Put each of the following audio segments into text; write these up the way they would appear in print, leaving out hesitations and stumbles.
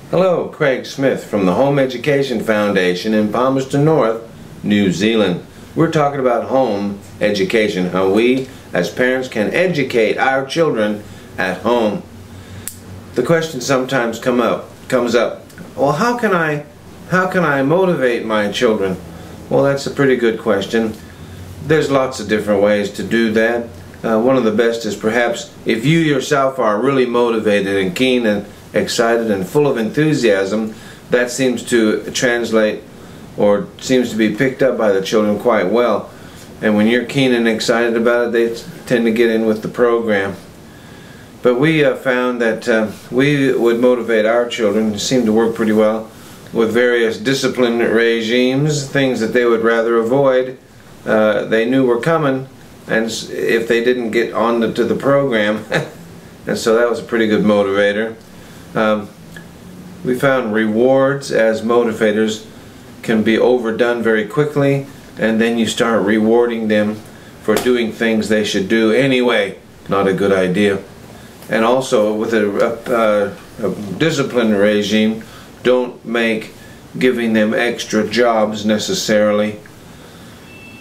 Hello, Craig Smith from the Home Education Foundation in Palmerston North, New Zealand. We're talking about home education, how we as parents can educate our children at home. The question sometimes comes up, well, how can I motivate my children? Well, that's a pretty good question. There's lots of different ways to do that. One of the best is perhaps if you yourself are really motivated and keen and excited and full of enthusiasm, that seems to translate or seems to be picked up by the children quite well. And when you're keen and excited about it, they tend to get in with the program. But we found that we would motivate our children, it seemed to work pretty well, with various discipline regimes, things that they would rather avoid. They knew were coming, and if they didn't get on to the program, and so that was a pretty good motivator. We found rewards as motivators can be overdone very quickly, and then you start rewarding them for doing things they should do anyway. Not a good idea. And also with a discipline regime, don't make giving them extra jobs necessarily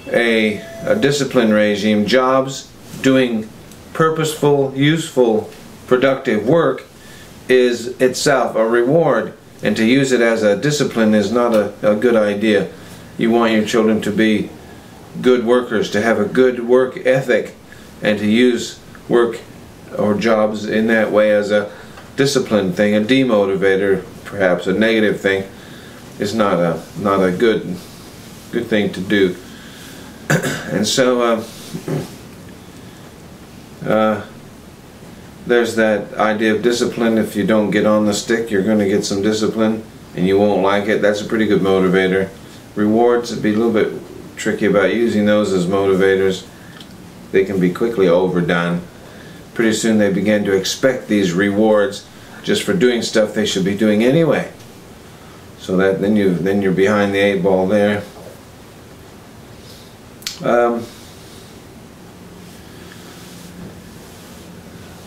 a discipline regime. Jobs, doing purposeful, useful, productive work is itself a reward, and to use it as a discipline is not a good idea. You want your children to be good workers, to have a good work ethic, and to use work or jobs in that way as a discipline thing, a demotivator, perhaps a negative thing, is not a good thing to do. And so there's that idea of discipline. If you don't get on the stick, you're going to get some discipline and you won't like it. That's a pretty good motivator. Rewards, would be a little bit tricky about using those as motivators. They can be quickly overdone. Pretty soon they begin to expect these rewards just for doing stuff they should be doing anyway. So that then you're behind the 8 ball there.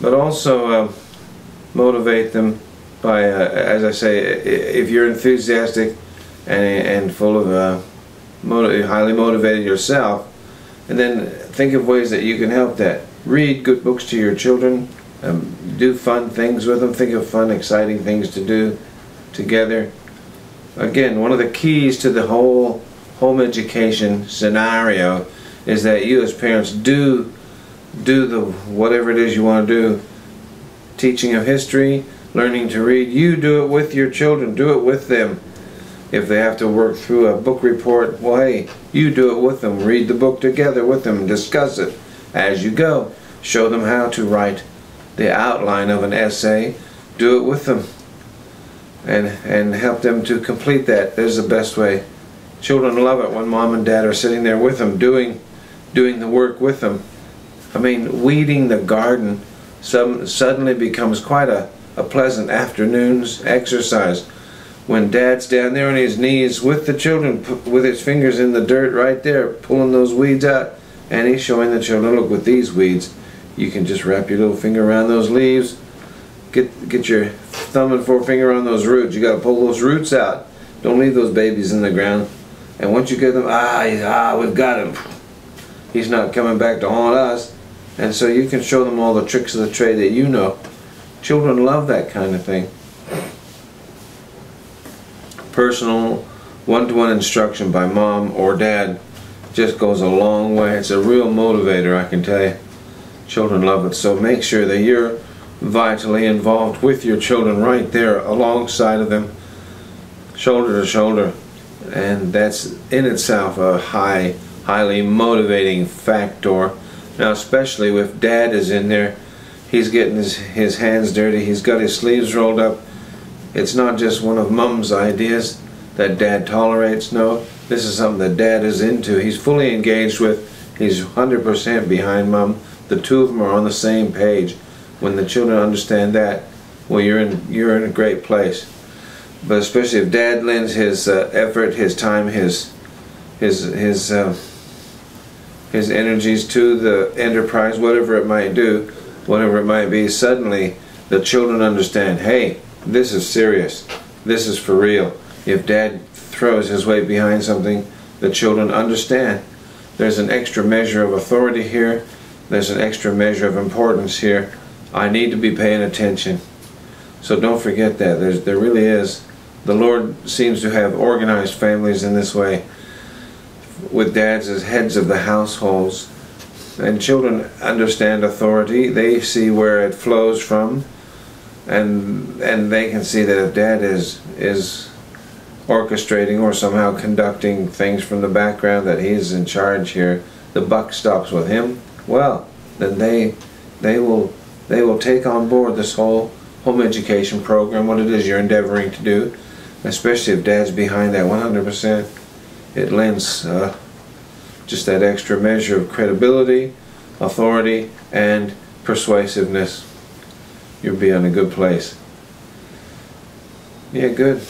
But also motivate them by, as I say, if you're enthusiastic and full of highly motivated yourself, and then think of ways that you can help that. Read good books to your children, do fun things with them, think of fun, exciting things to do together. Again, one of the keys to the whole home education scenario is that you as parents do the whatever it is you want to do. Teaching of history, learning to read, you do it with your children, do it with them. If they have to work through a book report, well, hey, you do it with them. Read the book together with them, discuss it as you go. Show them how to write the outline of an essay, do it with them, and help them to complete that. There's the best way. Children love it when mom and dad are sitting there with them, doing the work with them. I mean, weeding the garden suddenly becomes quite a pleasant afternoon's exercise. When dad's down there on his knees with the children, with his fingers in the dirt right there, pulling those weeds out, and he's showing the children, look, with these weeds, you can just wrap your little finger around those leaves, get your thumb and forefinger on those roots. You got to pull those roots out. Don't leave those babies in the ground. And once you get them, we've got him. He's not coming back to haunt us. And so you can show them all the tricks of the trade that you know. Children love that kind of thing. Personal, one-to-one instruction by mom or dad just goes a long way. It's a real motivator, I can tell you. Children love it. So make sure that you're vitally involved with your children right there alongside of them, shoulder to shoulder. And that's in itself a highly motivating factor. Now, especially if dad is in there, he's getting his hands dirty, he's got his sleeves rolled up. It's not just one of mom's ideas that dad tolerates. No, this is something that dad is into. He's fully engaged with. He's 100% behind mom. The two of them are on the same page. When the children understand that, well, you're in a great place. But especially if dad lends his effort, his time, his energies to the enterprise, whatever it might do, whatever it might be, suddenly the children understand, hey, this is serious. this is for real. If dad throws his weight behind something, the children understand. There's an extra measure of authority here. There's an extra measure of importance here. I need to be paying attention. So don't forget that. There really is. The Lord seems to have organized families in this way, with dads as heads of the households. And children understand authority. They see where it flows from, and they can see that if dad is orchestrating or somehow conducting things from the background, that he's in charge here, the buck stops with him, well, then they will take on board this whole home education program, what it is you're endeavoring to do, especially if dad's behind that 100%. It lends just that extra measure of credibility, authority, and persuasiveness. You'll be in a good place. Yeah, good.